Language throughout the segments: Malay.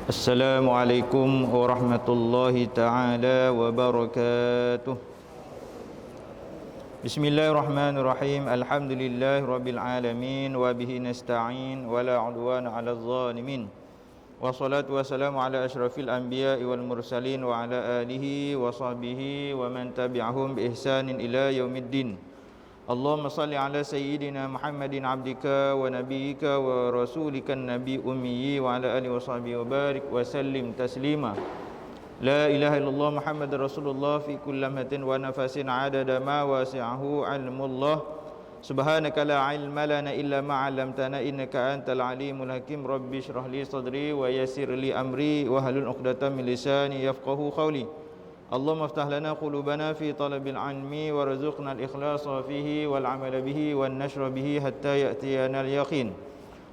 Assalamualaikum warahmatullahi ta'ala wabarakatuh. Bismillahirrahmanirrahim. Alhamdulillahi rabbil alamin. Wa bihi nasta'in. Wa la udwana ala zalimin. Wassalatu wassalamu ala ashrafil anbiya'i wal mursalin. Wa ala alihi wa sahbihi wa man tabi'ahum bi ihsanin ila yaumiddin. Allahumma salli ala sayyidina Muhammadin abdika wa nabiyyika wa rasulika nabi ummi wa ala alihi wa sahbihi wa barik wa sallim taslima. La ilaha illallah Muhammadar Rasulullah fi kulli lamhatin wa nafasin adada ma wasi'ahu ilmullah. Subhanaka la ilma lana illa ma 'allamtana innaka antal alimul hakim. Rabbi shrah li sadri wa yassir li amri wa hlul 'uqdatam min lisani yafqahu qawli. Allahumma aftah lana qulubana fi talabil ilmi warzuqna al-ikhlasa fihi wal 'amala bihi wan nashra bihi hatta ya'tiyana al-yaqin.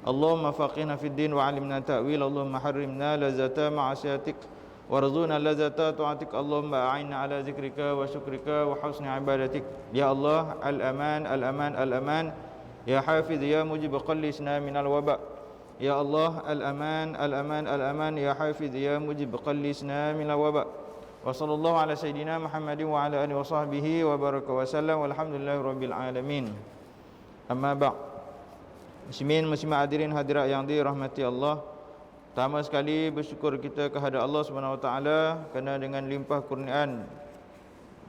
Allahumma faqihna fid din wa 'allimna ta'wil. Allahumma harrimna lazata ma'asiyatik warzuqna lazata ta'atik. Allahumma a'inna ala zikrika wa syukrika wa husni ibadatik. Ya Allah, al-aman al-aman al-aman. Ya hafiz ya mujib qallisna minal waba. Ya Allah, al-aman al-aman al-aman. Ya hafiz ya mujib qallisna minal waba. Wa sallallahu ala sayyidina Muhammadin wa ala alihi wa sahbihi wa baraka wa sallam. Walhamdulillahi rabbil alamin. Amma ba'. Muslimin muslimat hadirin hadirat yang dirahmati Allah. Pertama sekali bersyukur kita kehadrat Allah Subhanahu wa taala kerana dengan limpah kurniaan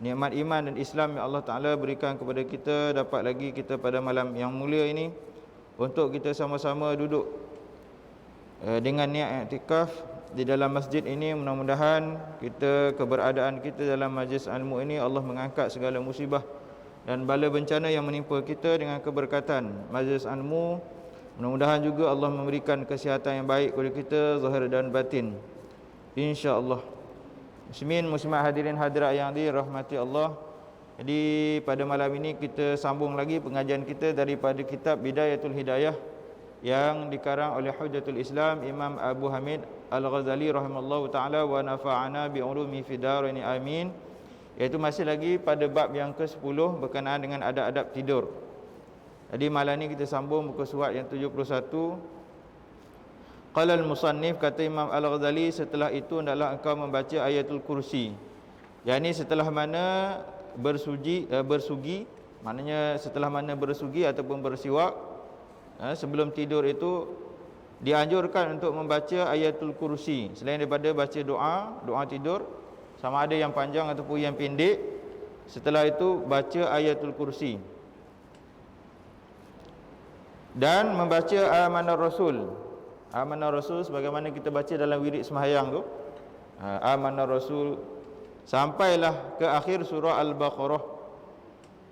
nikmat iman dan Islam yang Allah Taala berikan kepada kita, dapat lagi kita pada malam yang mulia ini untuk kita sama-sama duduk dengan niat iktikaf di dalam masjid ini. Mudah-mudahan keberadaan kita dalam majlis ilmu ini Allah mengangkat segala musibah dan bala bencana yang menimpa kita dengan keberkatan majlis ilmu. Mudah-mudahan juga Allah memberikan kesihatan yang baik kepada kita zahir dan batin, insya-Allah. Muslimin muslimat hadirin hadirat yang dirahmati Allah. Jadi pada malam ini kita sambung lagi pengajian kita daripada kitab Bidayatul Hidayah yang dikarang oleh Hujjatul Islam Imam Abu Hamid Al-Ghazali rahimallahu taala wa nafa'ana bi ulumi fid dharain amin, iaitu masih lagi pada bab yang ke-10 berkenaan dengan adab-adab tidur. Jadi malam ni kita sambung muka surat yang 71. Qala al-musannif, kata Imam Al-Ghazali, setelah itu hendaklah engkau membaca ayatul kursi. yakni setelah mana bersugi, maknanya setelah mana bersugi ataupun bersiwak, sebelum tidur itu dianjurkan untuk membaca ayatul kursi. Selain daripada baca doa tidur, sama ada yang panjang ataupun yang pendek, setelah itu baca ayatul kursi. Dan membaca Amanar Rasul. Amanar Rasul sebagaimana kita baca dalam wirid sembahyang tu. Amanar Rasul sampailah ke akhir surah Al-Baqarah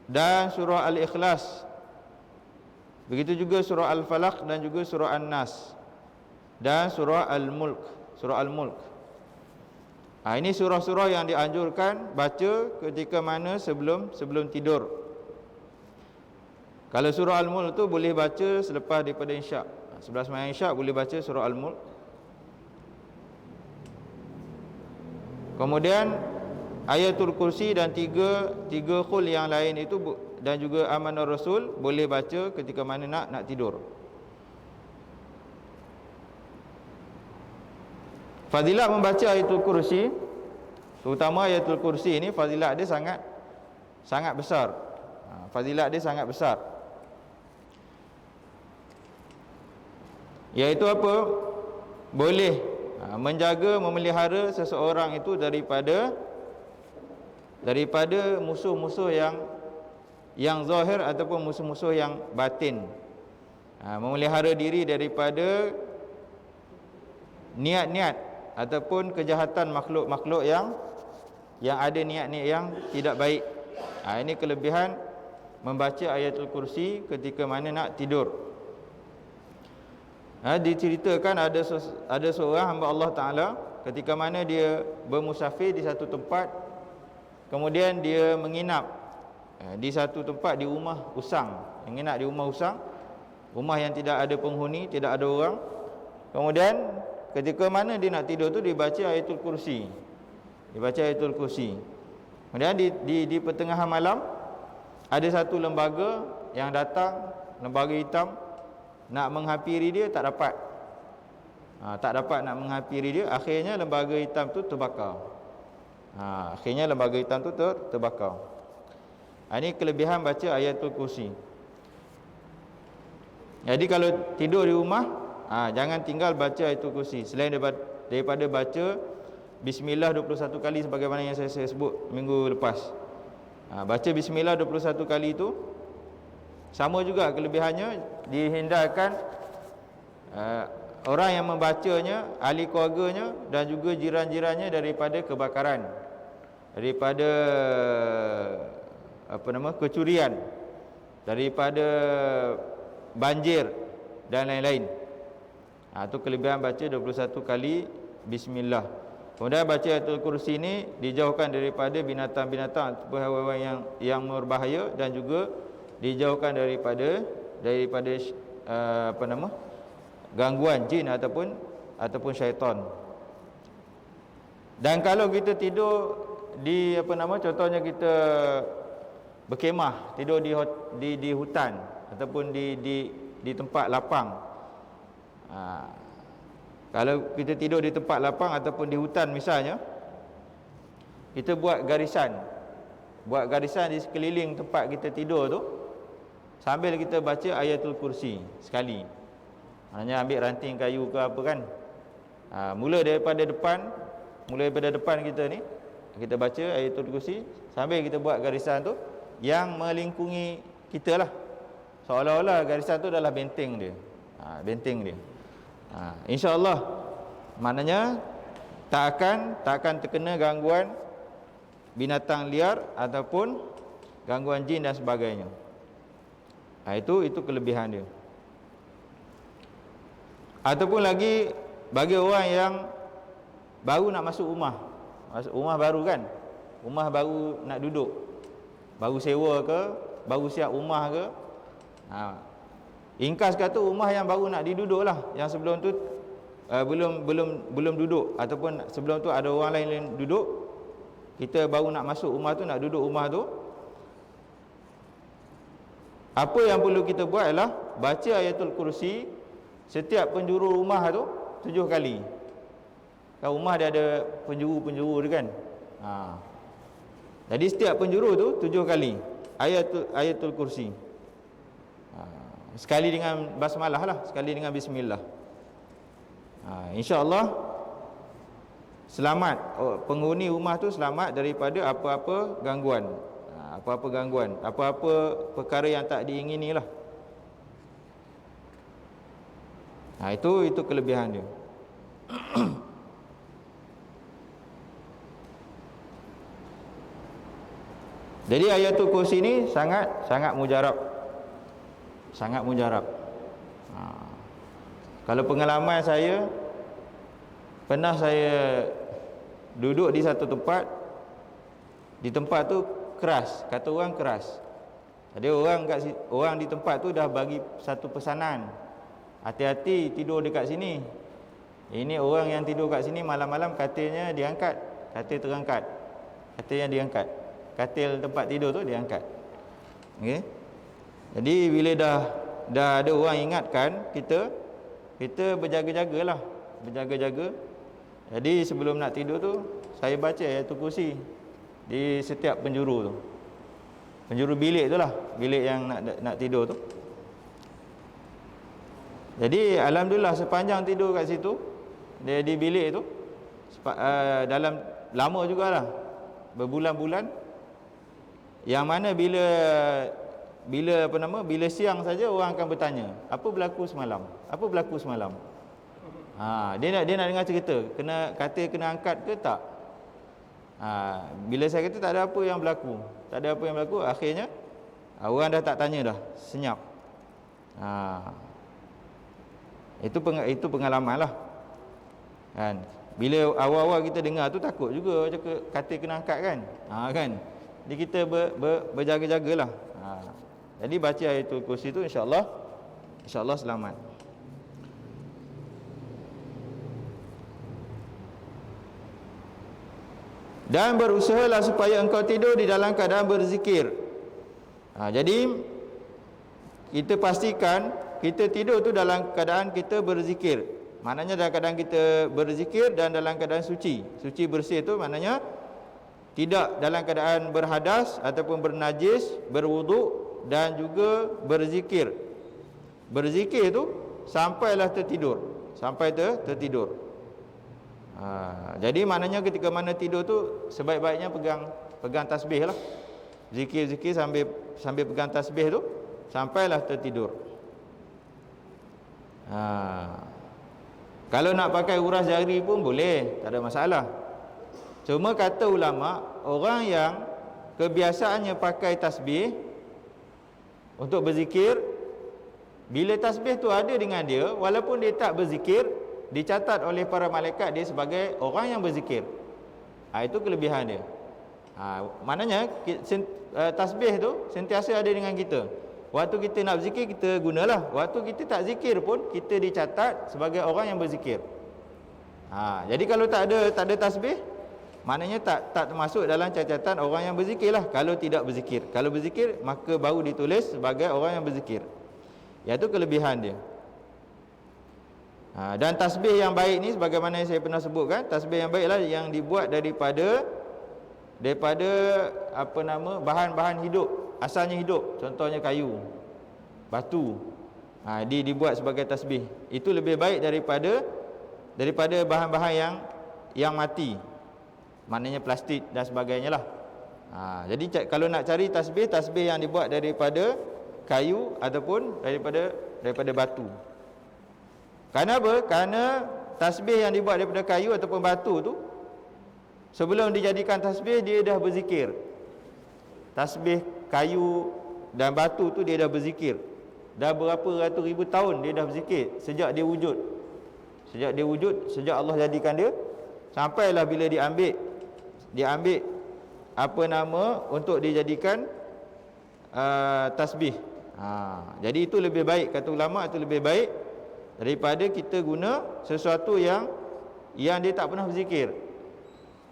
dan surah Al-Ikhlas. Begitu juga surah Al-Falaq dan juga surah An-Nas dan surah Al-Mulk, surah Al-Mulk. Ini surah-surah yang dianjurkan baca ketika mana sebelum tidur. Kalau surah Al-Mulk tu boleh baca selepas daripada Isyak. Sebelah sembahyang Isyak boleh baca surah Al-Mulk. Kemudian ayatul kursi dan tiga qul yang lain itu dan juga Amanar Rasul boleh baca ketika mana nak tidur. Fadilat membaca ayatul kursi, terutama ayatul kursi ini, fadilat dia sangat besar. Fadilat dia sangat besar. Iaitu apa? Boleh menjaga, memelihara seseorang itu daripada musuh-musuh yang zahir ataupun musuh-musuh yang batin. Memelihara diri daripada niat-niat ataupun kejahatan makhluk-makhluk yang ada niat-niat yang tidak baik. Ini kelebihan membaca ayatul kursi ketika mana nak tidur. Diceritakan ada seorang hamba Allah Ta'ala ketika mana dia bermusafir di satu tempat, kemudian dia menginap di satu tempat di rumah usang. Menginap di rumah usang, rumah yang tidak ada penghuni, tidak ada orang. Kemudian ketika mana dia nak tidur tu, dibaca ayatul kursi. Kemudian di pertengahan malam ada satu lembaga yang datang, lembaga hitam, nak menghampiri dia tak dapat. tak dapat nak menghampiri dia, akhirnya lembaga hitam tu terbakar. Akhirnya lembaga hitam tu terbakar. Ini kelebihan baca ayatul kursi. Jadi kalau tidur di rumah, jangan tinggal baca ayatul kursi. Selain daripada baca bismillah 21 kali sebagaimana yang saya sebut minggu lepas. Baca bismillah 21 kali itu sama juga kelebihannya, dihindarkan orang yang membacanya, ahli keluarganya dan juga jiran-jirannya daripada kebakaran, daripada kecurian, daripada banjir dan lain-lain. Itu kelebihan baca 21 kali bismillah. Kemudian baca ayatul kursi ini dijauhkan daripada binatang-binatang ataupun haiwan yang berbahaya, dan juga dijauhkan daripada gangguan jin ataupun syaitan. Dan kalau kita tidur di contohnya kita berkemah, tidur di hutan ataupun di tempat lapang. Kalau kita tidur di tempat lapang ataupun di hutan misalnya, kita buat garisan di sekeliling tempat kita tidur tu, sambil kita baca ayatul kursi sekali. Hanya ambil ranting kayu ke apa kan, mula daripada depan kita ni, kita baca ayatul kursi sambil kita buat garisan tu yang melingkungi kita lah, seolah-olah garisan tu adalah benteng dia. InsyaAllah, maknanya tak akan terkena gangguan binatang liar ataupun gangguan jin dan sebagainya. Itu kelebihan dia. Ataupun lagi, bagi orang yang baru nak masuk rumah baru kan, rumah baru nak duduk, baru sewa ke, baru siap rumah ke, ringkas kata rumah yang baru nak diduduk lah, yang sebelum tu belum duduk, ataupun sebelum tu ada orang lain duduk, kita baru nak masuk rumah tu, nak duduk rumah tu. Apa yang perlu kita buat adalah baca ayatul kursi setiap penjuru rumah tu 7 kali. Kan rumah dia ada penjuru dia kan. Jadi setiap penjuru tu 7 kali ayatul kursi. Sekali dengan basmalah lah, sekali dengan bismillah. InsyaAllah selamat, penghuni rumah tu selamat daripada apa-apa gangguan, apa-apa perkara yang tak diingini lah. Itu kelebihan dia. Jadi ayatul kursi ni sangat mujarab. Kalau pengalaman saya, pernah saya duduk di satu tempat, di tempat tu keras, kata orang keras. Jadi orang di tempat tu dah bagi satu pesanan, hati-hati tidur dekat sini. Ini orang yang tidur kat sini malam-malam katilnya diangkat, katil terangkat, katilnya diangkat, katil tempat tidur tu diangkat. Okey. Jadi bila dah ada orang ingatkan kita berjaga-jagalah, berjaga-jaga. Jadi sebelum nak tidur tu saya baca ayatul kursi di setiap penjuru tu. Penjuru bilik tu lah, bilik yang nak tidur tu. Jadi alhamdulillah sepanjang tidur kat situ, dia di bilik tu, dalam lama jugalah, berbulan-bulan, yang mana bila siang saja orang akan bertanya, apa berlaku semalam? Dia nak dengar cerita, katil kena angkat ke tak? Bila saya kata tak ada apa yang berlaku, akhirnya orang dah tak tanya dah, senyap. Itu pengalaman lah kan. Bila awal-awal kita dengar tu takut juga, cakap katil kena angkat kan, kan. Jadi kita berjaga-jagalah. Jadi baca ayatul kursi tu insya-Allah selamat. Dan berusahalah supaya engkau tidur di dalam keadaan berzikir. Jadi kita pastikan kita tidur tu dalam keadaan kita berzikir. Maknanya dalam keadaan kita berzikir dan dalam keadaan suci. Suci bersih tu maknanya tidak dalam keadaan berhadas ataupun bernajis, berwuduk dan juga berzikir. Berzikir tu sampailah tertidur. Sampai tertidur. Jadi maknanya ketika mana tidur tu sebaik-baiknya pegang tasbih lah. Zikir-zikir sambil pegang tasbih tu sampailah tertidur. Kalau nak pakai uras jari pun boleh, tak ada masalah. Cuma kata ulama, orang yang kebiasaannya pakai tasbih untuk berzikir, bila tasbih tu ada dengan dia, walaupun dia tak berzikir, dicatat oleh para malaikat dia sebagai orang yang berzikir. Itu kelebihan dia. Maknanya tasbih tu sentiasa ada dengan kita. Waktu kita nak berzikir, kita gunalah. Waktu kita tak zikir pun, kita dicatat sebagai orang yang berzikir. Jadi kalau tak ada tasbih, maknanya tak termasuk dalam catatan orang yang berzikir lah. Kalau tidak berzikir, kalau berzikir maka baru ditulis sebagai orang yang berzikir. Iaitu kelebihan dia. Dan tasbih yang baik ni, sebagaimana yang saya pernah sebutkan, tasbih yang baiklah yang dibuat daripada bahan-bahan hidup. Asalnya hidup, contohnya kayu, batu. Dibuat sebagai tasbih. Itu lebih baik daripada bahan-bahan yang mati. Maknanya plastik dan sebagainya lah. Jadi kalau nak cari tasbih yang dibuat daripada kayu ataupun daripada batu. Kerana apa? Kerana tasbih yang dibuat daripada kayu ataupun batu tu, sebelum dijadikan tasbih, dia dah berzikir. Tasbih kayu dan batu tu dia dah berzikir. Dah berapa ratus ribu tahun dia dah berzikir sejak dia wujud. Sejak Allah jadikan dia, sampailah bila diambil untuk dijadikan tasbih. Jadi itu lebih baik, kata ulama, itu lebih baik daripada kita guna sesuatu yang dia tak pernah berzikir.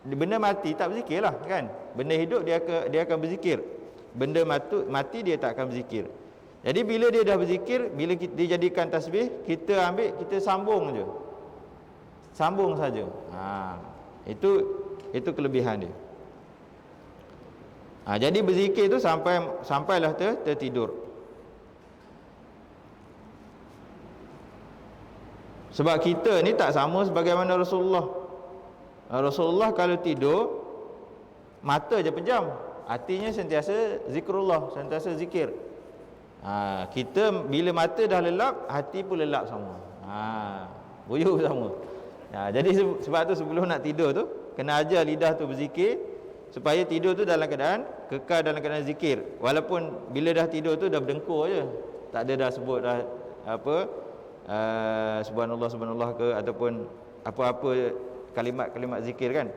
Benda mati tak berzikir lah kan. Benda hidup dia akan berzikir. Benda mati dia tak akan berzikir. Jadi bila dia dah berzikir, bila dia jadikan tasbih, kita ambil, kita sambung je. Sambung saja. Itu kelebihan dia. Jadi berzikir tu sampailah tertidur. Sebab kita ni tak sama sebagaimana Rasulullah. Rasulullah kalau tidur, mata je pejam, hatinya sentiasa zikrullah, sentiasa zikir. Kita bila mata dah lelap, hati pun lelap sama. Buyuk sama. Jadi sebab tu sebelum nak tidur tu, kena ajar lidah tu berzikir, supaya tidur tu dalam keadaan kekal dalam keadaan zikir. Walaupun bila dah tidur tu dah berdengkur je, tak ada dah sebut dah subhanallah ke ataupun apa-apa kalimat-kalimat zikir kan.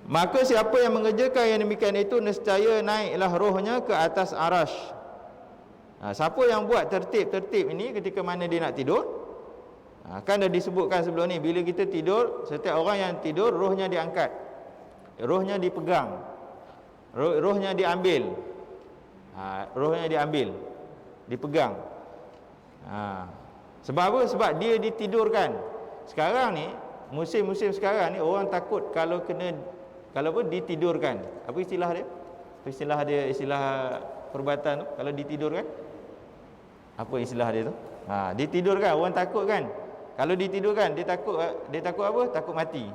Maka siapa yang mengerjakan yang demikian itu, nescaya naiklah rohnya ke atas arash. Siapa yang buat tertib ini ketika mana dia nak tidur, kan dah disebutkan sebelum ni, bila kita tidur, setiap orang yang tidur rohnya diangkat, rohnya dipegang, rohnya diambil, dipegang. Sebab apa? Sebab dia ditidurkan. Sekarang ni, musim-musim sekarang ni, orang takut kalau ditidurkan. Apa istilah dia? Istilah perubatan tu, kalau ditidurkan. Apa istilah dia tu? Ditidurkan, orang takut kan. Kalau ditidurkan, dia takut apa? Takut mati.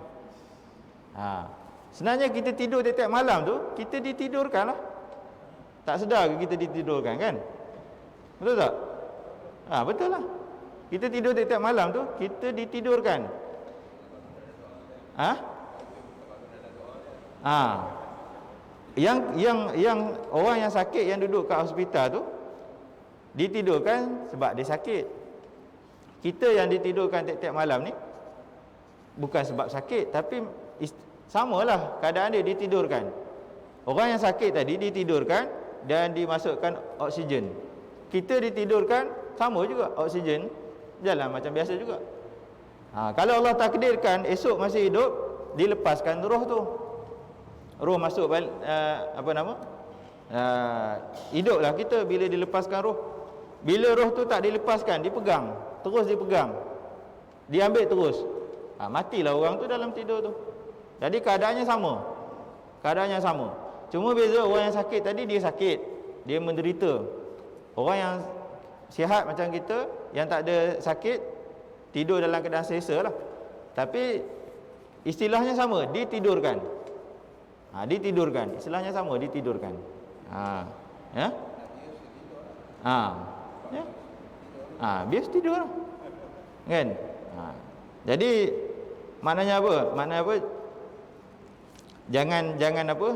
Sebenarnya kita tidur tiap malam tu, kita ditidurkan lah. Tak sedar ke kita ditidurkan kan? Betul tak? Betul lah. Kita tidur tiap malam tu, kita ditidurkan. Yang orang yang sakit yang duduk kat hospital tu ditidurkan sebab dia sakit. Kita yang ditidurkan tiap malam ni bukan sebab sakit, tapi samalah keadaan dia, ditidurkan. Orang yang sakit tadi ditidurkan dan dimasukkan oksigen. Kita ditidurkan, sama juga, oksigen jalan macam biasa juga. Kalau Allah takdirkan esok masih hidup, dilepaskan roh tu. Roh masuk balik, hiduplah kita bila dilepaskan roh. Bila roh tu tak dilepaskan, dipegang. terus dipegang, diambil terus, matilah orang tu dalam tidur tu. Jadi keadaannya sama. Cuma beza, orang yang sakit tadi dia sakit, dia menderita. Orang yang sihat macam kita, yang tak ada sakit, tidur dalam keadaan selesa lah. Tapi istilahnya sama, ditidurkan. Ditidurkan, istilahnya sama, ditidurkan. Ya. Ya. Biasa tidur lah. Kan? Jadi maknanya apa? Jangan apa?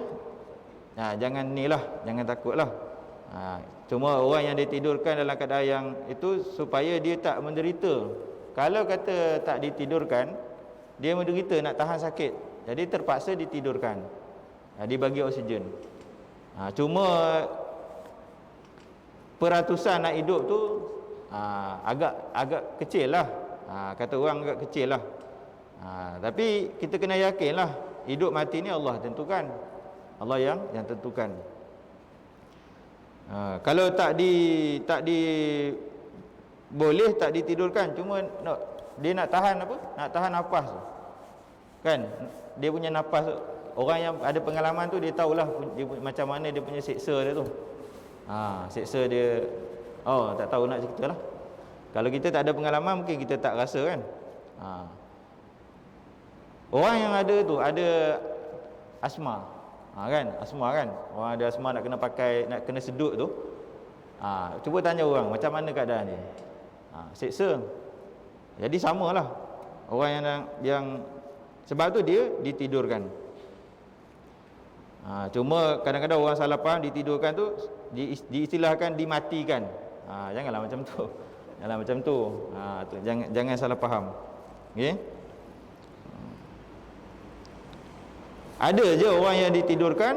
Jangan nilah, jangan takutlah. Cuma orang yang ditidurkan dalam keadaan yang itu supaya dia tak menderita. Kalau kata tak ditidurkan, dia menderita, nak tahan sakit. Jadi terpaksa ditidurkan. Dibagi oksigen. Cuma peratusan nak hidup tu agak kecil lah. Kata orang agak kecil lah. Tapi kita kena yakinlah, hidup mati ni Allah tentukan. Allah yang tentukan. Kalau tak boleh tak ditidurkan, cuma dia nak tahan apa? Nak tahan nafas tu. Kan? Dia punya nafas tu. Orang yang ada pengalaman tu dia tahulah macam mana dia punya seksa dia tu. Seksa dia tak tahu nak cerita lah. Kalau kita tak ada pengalaman mungkin kita tak rasa kan. Orang yang ada tu ada asma. Kan? Asma kan. Orang ada asma nak kena sedut tu. Cuba tanya orang macam mana keadaan dia. Seksa. Jadi samalah. Orang yang sebab tu dia ditidurkan. Cuma kadang-kadang orang salah faham, ditidurkan tu diistilahkan dimatikan. Janganlah macam tu. Janganlah macam tu. Jangan salah faham. Okey. Ada je orang yang ditidurkan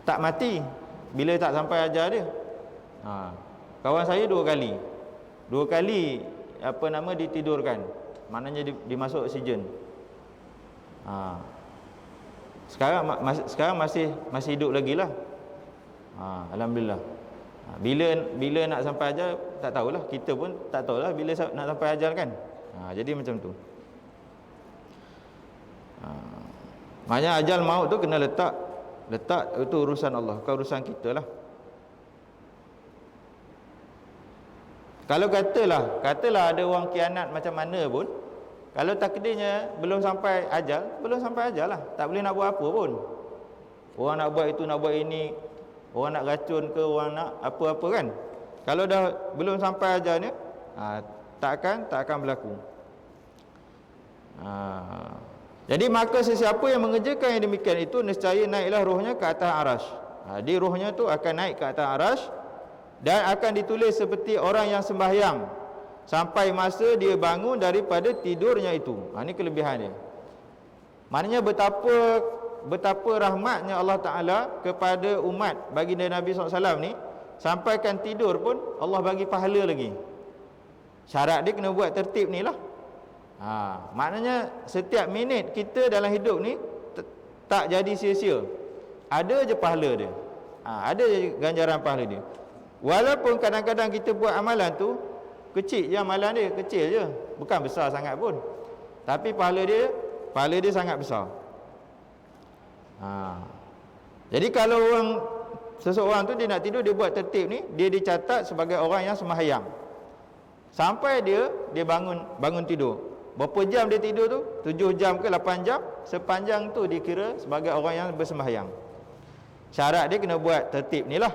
tak mati bila tak sampai ajal dia. Kawan saya 2 kali ditidurkan. Maknanya dimasuk oksigen. Sekarang masih hidup lagi lah. Alhamdulillah. Bila nak sampai ajal tak tahulah, kita pun tak tahulah bila nak sampai ajal kan. Jadi macam tu. Maknanya ajal maut tu kena letak itu urusan Allah, bukan urusan kita lah. Kalau katalah ada orang kianat macam mana pun, kalau takdirnya belum sampai ajal lah. Tak boleh nak buat apa pun. Orang nak buat itu, nak buat ini, orang nak racun ke, orang nak apa-apa kan. Kalau dah belum sampai ajalnya, tak akan berlaku. Jadi maka sesiapa yang mengerjakan yang demikian itu, nescaya naiklah rohnya ke atas arasy. Jadi rohnya tu akan naik ke atas arasy dan akan ditulis seperti orang yang sembahyang sampai masa dia bangun daripada tidurnya itu. Ini kelebihan dia. Maknanya betapa rahmatnya Allah Ta'ala kepada umat baginda Nabi SAW ni, sampaikan tidur pun Allah bagi pahala lagi. Syarat dia kena buat tertib ni lah. Maknanya setiap minit kita dalam hidup ni tak jadi sia-sia. Ada je pahala dia. Ada je ganjaran pahala dia. Walaupun kadang-kadang kita buat amalan tu kecil je, amalan dia kecil je, bukan besar sangat pun, tapi pahala dia sangat besar. Jadi kalau seseorang tu dia nak tidur, dia buat tertib ni, dia dicatat sebagai orang yang sembahyang sampai dia bangun tidur. Berapa jam dia tidur tu? 7 jam ke 8 jam, sepanjang tu dikira sebagai orang yang bersembahyang. Syarat dia kena buat tertib ni lah.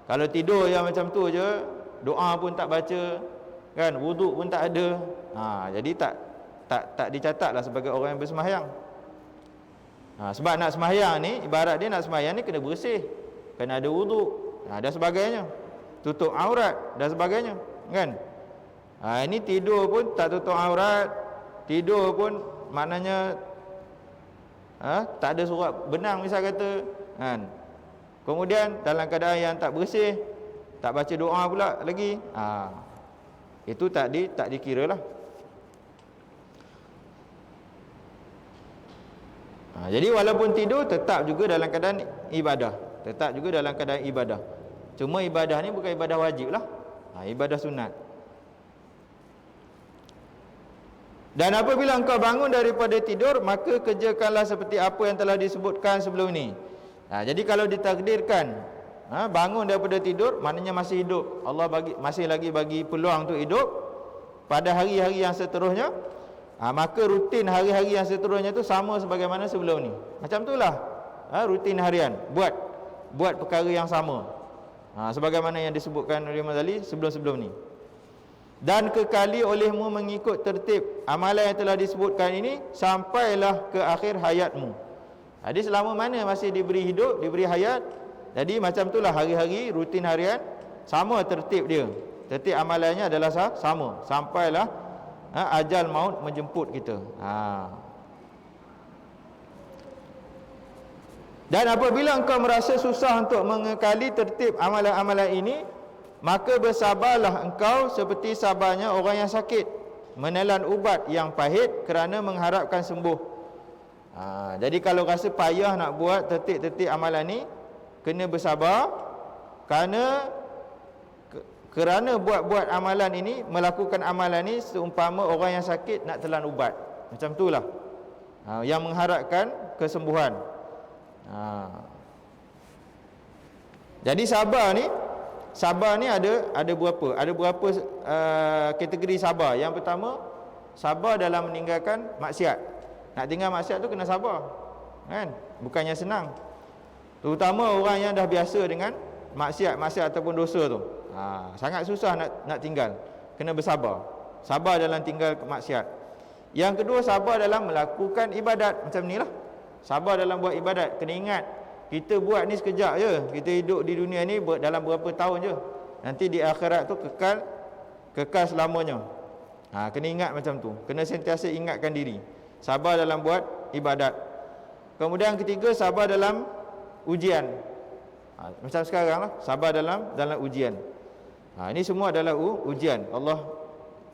Kalau tidur yang macam tu je, doa pun tak baca kan, wuduk pun tak ada, jadi tak dicatat lah sebagai orang yang bersembahyang. Sebab nak sembahyang ni, ibarat dia nak sembahyang ni kena bersih, kena ada wuduk dan sebagainya, tutup aurat dan sebagainya kan. Ini tidur pun tak tutup aurat, tidur pun maknanya tak ada surat benang misal kata kan. Kemudian dalam keadaan yang tak bersih, tak baca doa pula lagi, itu tak dikira lah. Jadi walaupun tidur tetap juga dalam keadaan ibadah. Cuma ibadah ni bukan ibadah wajib lah, ibadah sunat. Dan apabila engkau bangun daripada tidur, maka kerjakanlah seperti apa yang telah disebutkan sebelum ini. Jadi kalau ditakdirkan bangun daripada tidur, maknanya masih hidup. Allah masih lagi bagi peluang untuk hidup pada hari-hari yang seterusnya. Maka rutin hari-hari yang seterusnya itu sama sebagaimana sebelum ni. Macam itulah rutin harian, buat perkara yang sama, sebagaimana yang disebutkan oleh Imam Ghazali sebelum-sebelum ni. Dan kekali olehmu mengikut tertib amalan yang telah disebutkan ini sampailah ke akhir hayatmu. Jadi selama mana masih diberi hidup, diberi hayat, jadi macam itulah hari-hari rutin harian, sama tertib dia, tertib amalannya adalah sama sampailah ajal maut menjemput kita. Dan apabila engkau merasa susah untuk mengekali tertib amalan-amalan ini, maka bersabarlah engkau seperti sabarnya orang yang sakit menelan ubat yang pahit kerana mengharapkan sembuh. Jadi kalau rasa payah nak buat tertib-tertib amalan ni, kena bersabar, kerana buat-buat amalan ini, melakukan amalan ini seumpama orang yang sakit nak telan ubat. Macam itulah yang mengharapkan kesembuhan. Jadi sabar ni ada berapa kategori sabar. Yang pertama, sabar dalam meninggalkan maksiat. Nak tinggal maksiat tu kena sabar, kan? Bukannya senang. Terutama orang yang dah biasa dengan maksiat ataupun dosa tu. Sangat susah nak tinggal. Kena bersabar. Sabar dalam tinggal maksiat. Yang kedua, sabar dalam melakukan ibadat. Macam ni lah, sabar dalam buat ibadat. Kena ingat, kita buat ni sekejap je. Kita hidup di dunia ni dalam berapa tahun je. Nanti di akhirat tu kekal selamanya. Kena ingat macam tu. Kena sentiasa ingatkan diri. Sabar dalam buat ibadat. Kemudian yang ketiga, sabar dalam ujian. Macam sekarang lah, sabar dalam ujian. Ini semua adalah ujian. Allah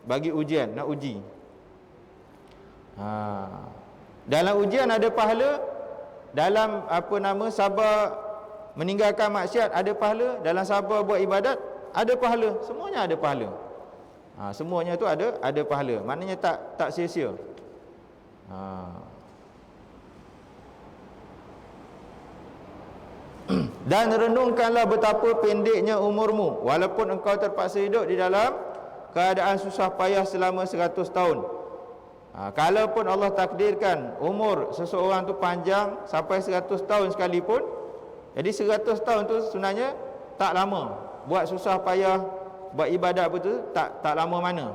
bagi ujian, nak uji. Dalam ujian ada pahala. Dalam sabar meninggalkan maksiat ada pahala. Dalam sabar buat ibadat ada pahala. Semuanya ada pahala. Semuanya tu ada pahala. Maknanya tak sia-sia. Dan renungkanlah betapa pendeknya umurmu, walaupun engkau terpaksa hidup di dalam keadaan susah payah selama 100 tahun. Kalaupun Allah takdirkan umur seseorang tu panjang sampai 100 tahun sekalipun, jadi 100 tahun tu sebenarnya tak lama. Buat susah payah, buat ibadat betul tak lama mana.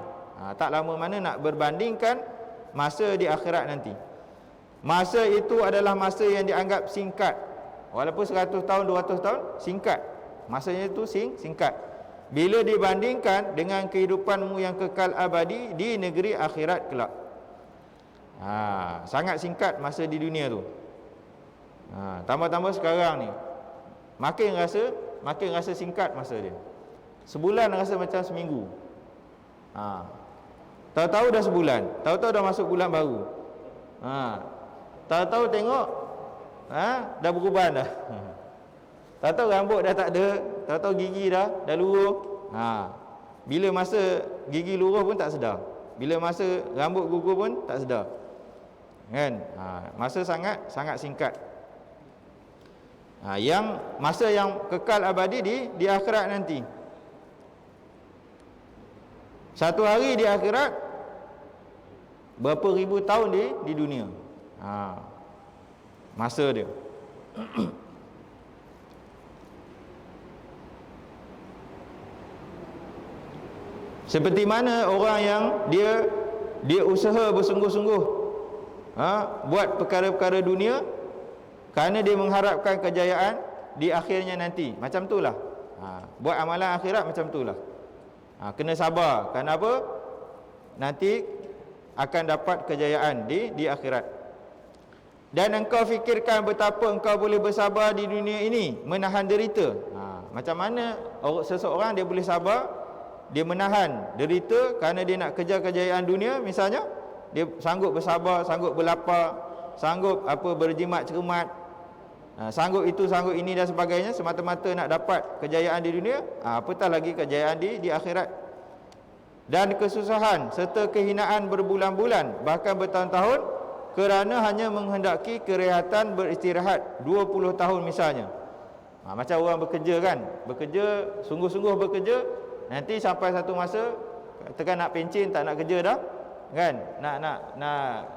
Tak lama mana nak berbandingkan masa di akhirat nanti. Masa itu adalah masa yang dianggap singkat. Walaupun 100 tahun, 200 tahun singkat. Masanya itu singkat bila dibandingkan dengan kehidupanmu yang kekal abadi di negeri akhirat kelak. Sangat singkat masa di dunia tu. Tambah-tambah sekarang ni makin rasa singkat masa dia. Sebulan rasa macam seminggu. Tahu-tahu dah sebulan, tahu-tahu dah masuk bulan baru. Tahu-tahu tengok dah berubah dah. Tahu-tahu rambut dah tak ada, tahu-tahu gigi dah luruh. Bila masa gigi luruh pun tak sedar. Bila masa rambut gugur pun tak sedar. Kan? Masa sangat singkat. Yang masa yang kekal abadi di akhirat nanti. Satu hari di akhirat berapa ribu tahun di dunia. Masa dia. Seperti mana orang yang dia usaha bersungguh-sungguh buat perkara-perkara dunia kerana dia mengharapkan kejayaan di akhirnya nanti. Macam itulah. Buat amalan akhirat macam itulah. Kena sabar. Kenapa? Nanti akan dapat kejayaan di akhirat. Dan engkau fikirkan betapa engkau boleh bersabar di dunia ini, menahan derita. Macam mana seseorang dia boleh sabar, dia menahan derita kerana dia nak kejar kejayaan dunia. Misalnya dia sanggup bersabar, sanggup berlapar, sanggup berjimat cermat, sanggup itu, sanggup ini dan sebagainya, semata-mata nak dapat kejayaan di dunia. Apatah lagi kejayaan di akhirat. dan kesusahan serta kehinaan berbulan-bulan bahkan bertahun-tahun kerana hanya menghendaki kerehatan beristirahat 20 tahun misalnya. Macam orang bekerja kan, bekerja sungguh-sungguh bekerja, nanti sampai satu masa katakan nak pencen, tak nak kerja dah kan,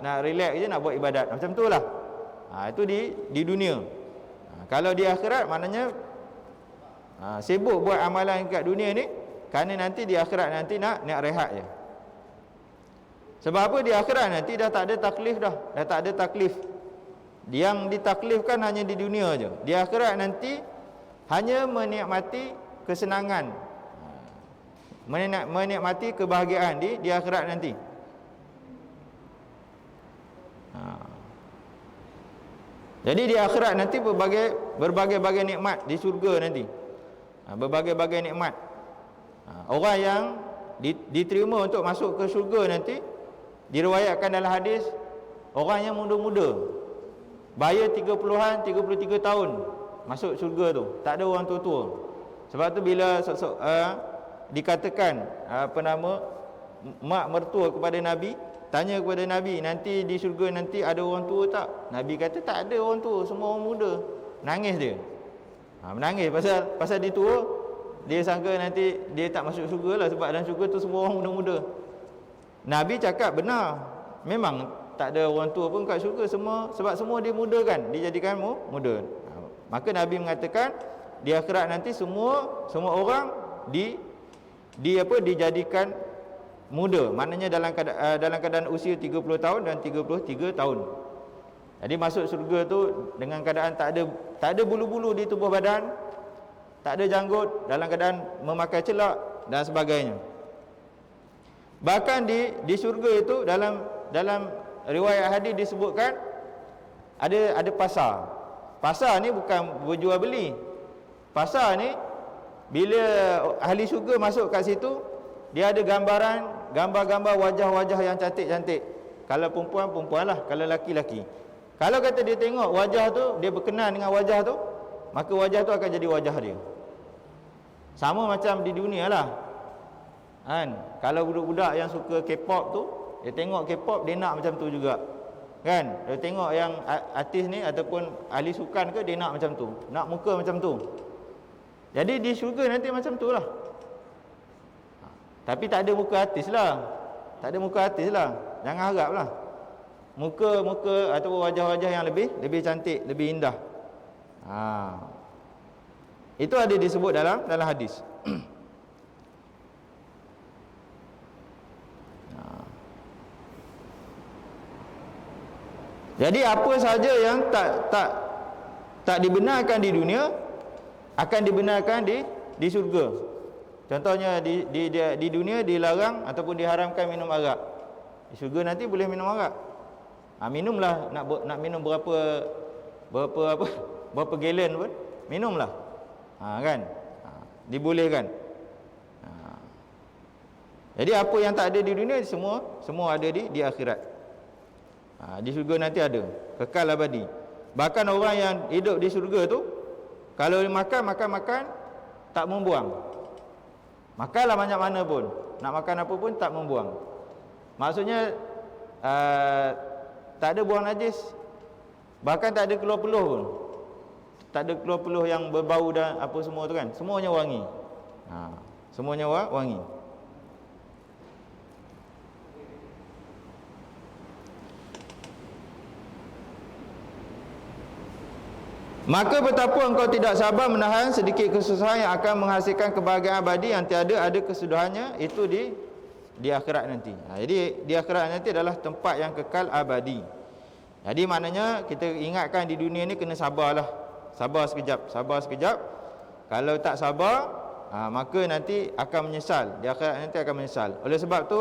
nak relax je, nak buat ibadat, macam tu lah. Itu di dunia. Kalau di akhirat maknanya sibuk buat amalan kat dunia ni, kerana nanti di akhirat nanti nak rehat je. Sebab apa? Di akhirat nanti dah tak ada taklif dah tak ada taklif. Yang ditaklifkan hanya di dunia je. Di akhirat nanti hanya menikmati kesenangan, menikmati kebahagiaan di akhirat nanti. Jadi di akhirat nanti berbagai-bagai nikmat di syurga nanti. Berbagai-bagai nikmat. Orang yang diterima untuk masuk ke syurga nanti, diriwayatkan dalam hadis, orang yang muda-muda, bayar 33 tahun masuk syurga tu, tak ada orang tua-tua. Sebab tu bila dikatakan mak mertua kepada Nabi, tanya kepada Nabi, nanti di syurga nanti ada orang tua tak? Nabi kata tak ada orang tua, semua orang muda. Nangis dia. Menangis pasal dia tua. Dia sangka nanti dia tak masuk syurga lah, sebab dalam syurga tu semua orang muda-muda. Nabi cakap benar, memang tak ada orang tua pun kat syurga, sebab semua dia muda kan, dijadikan muda. Maka Nabi mengatakan di akhirat nanti semua orang dijadikan muda, maknanya dalam keadaan usia 30 tahun dan 33 tahun. Jadi masuk syurga tu dengan keadaan tak ada bulu-bulu di tubuh badan, tak ada janggut, dalam keadaan memakai celak dan sebagainya. Bahkan di syurga itu dalam riwayat hadis disebutkan ada pasar. Pasar ni bukan berjual beli. Pasar ni bila ahli syurga masuk kat situ, dia ada gambar-gambar wajah-wajah yang cantik-cantik. Kalau perempuan lah, kalau laki-laki. Kalau kata dia tengok wajah tu, dia berkenan dengan wajah tu, maka wajah tu akan jadi wajah dia. Sama macam di dunia lah kan. Kalau budak-budak yang suka K-pop tu, dia tengok K-pop, dia nak macam tu juga kan. Dia tengok yang artis ni ataupun ahli sukan ke, dia nak macam tu, nak muka macam tu. Jadi di syurga nanti macam tu lah. Tapi tak ada muka artis lah, jangan harap lah muka ataupun wajah-wajah yang lebih cantik, lebih indah. Itu ada disebut dalam hadis. Jadi apa sahaja yang tak dibenarkan di dunia akan dibenarkan di syurga. Contohnya di dunia dilarang ataupun diharamkan minum arak. Di syurga nanti boleh minum arak. Minumlah, nak minum berapa gallon pun minumlah. Kan? Dibolehkan. Jadi apa yang tak ada di dunia semua ada di akhirat. Di syurga nanti ada, kekal abadi. Bahkan orang yang hidup di syurga tu, kalau dia makan tak membuang. Makanlah banyak mana pun, nak makan apa pun tak membuang. Maksudnya tak ada buang najis, bahkan tak ada keluar peluh pun. Tak ada keluar peluh yang berbau dan apa semua tu kan. Semuanya wangi. Semuanya wangi. Maka betapa engkau tidak sabar menahan sedikit kesusahan yang akan menghasilkan kebahagiaan abadi yang tiada ada kesudahannya, itu di akhirat nanti. Jadi di akhirat nanti adalah tempat yang kekal abadi. Jadi maknanya kita ingatkan di dunia ni kena sabarlah. Sabar sekejap. Kalau tak sabar, maka nanti akan menyesal. Di akhirat nanti akan menyesal. Oleh sebab tu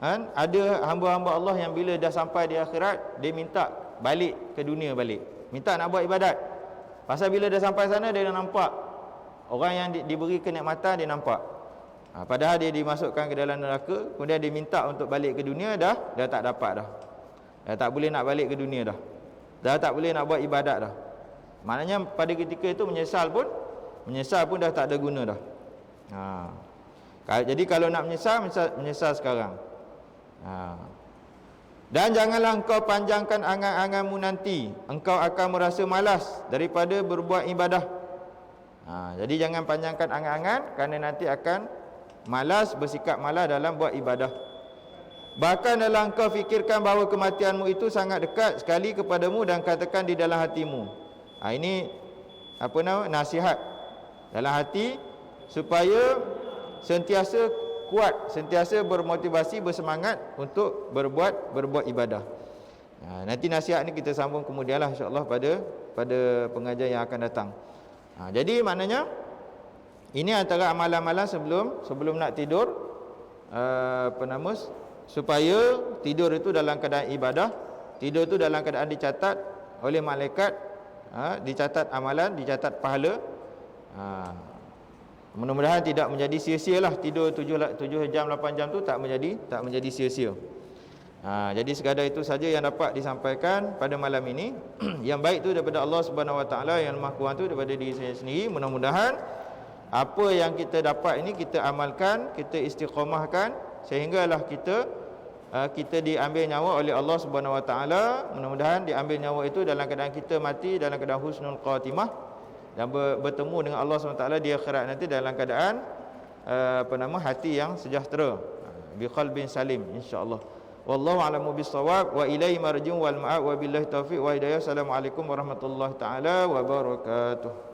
kan, ada hamba-hamba Allah yang bila dah sampai di akhirat, dia minta balik ke dunia balik. Minta nak buat ibadat. Pasal bila dah sampai sana, dia dah nampak orang yang diberi kenikmatan, dia nampak. Padahal dia dimasukkan ke dalam neraka, kemudian dia minta untuk balik ke dunia, dah tak dapat dah. Dah tak boleh nak balik ke dunia dah. Dah tak boleh nak buat ibadat dah. Maknanya pada ketika itu menyesal pun dah tak ada guna dah. Jadi kalau nak menyesal, menyesal sekarang. Dan janganlah engkau panjangkan angan-anganmu nanti, engkau akan merasa malas daripada berbuat ibadah. Jadi jangan panjangkan angan-angan, kerana nanti akan malas, bersikap malas dalam buat ibadah. Bahkan dalam engkau fikirkan bahawa kematianmu itu sangat dekat sekali kepadamu, dan katakan di dalam hatimu. Ini nasihat dalam hati, supaya sentiasa kuat, sentiasa bermotivasi, bersemangat untuk berbuat ibadah. Nanti nasihat ni kita sambung kemudianlah insya-Allah pada pengajian yang akan datang. Jadi maknanya ini antara amalan-amalan sebelum nak tidur, supaya tidur itu dalam keadaan ibadah, tidur itu dalam keadaan dicatat oleh malaikat, dicatat amalan, dicatat pahala. Mudah-mudahan tidak menjadi sia-sia lah tidur 7 jam 8 jam tu, tak menjadi sia-sia. Jadi sekadar itu saja yang dapat disampaikan pada malam ini. Yang baik tu daripada Allah Subhanahu Wa Taala, yang Maha Kuasa tu daripada diri saya sendiri. Mudah-mudahan apa yang kita dapat ini kita amalkan, kita istiqamahkan, sehinggalah kita diambil nyawa oleh Allah Subhanahu Wa Taala. Mudah-mudahan diambil nyawa itu dalam keadaan kita mati dalam keadaan husnul khatimah, dan bertemu dengan Allah SWT di akhirat nanti dalam keadaan hati yang sejahtera, bi qalbin salim, insya-Allah. Wallahu a'lamu bis-shawab, wa ilaihi marji'u wal ma'ab, wa billahi taufiq wa hidayah. Assalamualaikum warahmatullahi taala wabarakatuh.